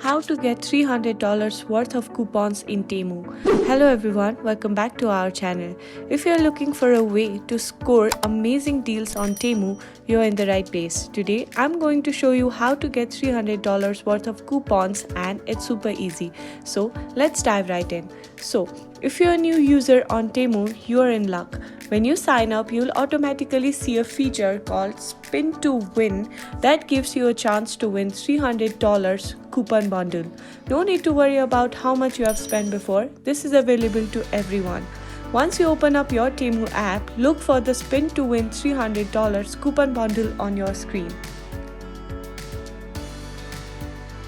How to get $300 worth of coupons in Temu. Hello everyone, welcome back to our channel. If you're looking for a way to score amazing deals on Temu, you're in the right place. Today, I'm going to show you how to get $300 worth of coupons, and it's super easy. So let's dive right in. So, if you're a new user on Temu, you're in luck. When you sign up, you'll automatically see a feature called Spin to Win that gives you a chance to win $300 coupon bundle. No need to worry about how much you have spent before. This is available to everyone. Once you open up your Temu app, look for the Spin to Win $300 coupon bundle on your screen.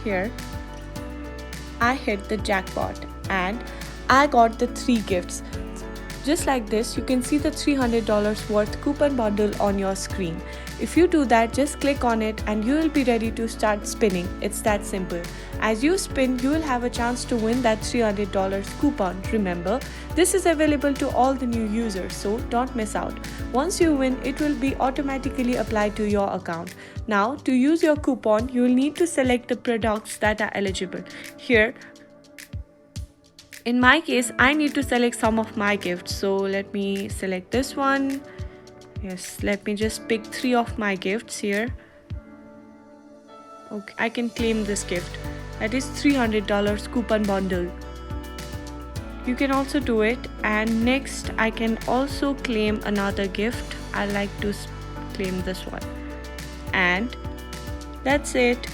Here, I hit the jackpot and I got the 3 gifts. Just like this, you can see the $300 worth coupon bundle on your screen. If you do that, just click on it and you will be ready to start spinning. It's that simple. As you spin, you will have a chance to win that $300 coupon. Remember, this is available to all the new users, so don't miss out. Once you win, it will be automatically applied to your account. Now, to use your coupon, you will need to select the products that are eligible. Here, in my case, I need to select some of my gifts. So let me select this one. Yes, let me just pick 3 of my gifts here. Okay, I can claim this gift. That is $300 coupon bundle. You can also do it. And next, I can also claim another gift. I like to claim this one. And that's it.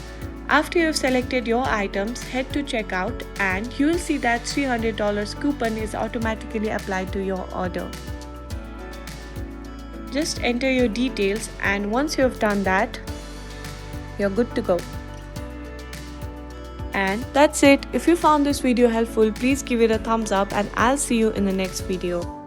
After you've selected your items, head to checkout and you will see that $300 coupon is automatically applied to your order. Just enter your details, and once you have done that, you're good to go. And that's it. If you found this video helpful, please give it a thumbs up and I'll see you in the next video.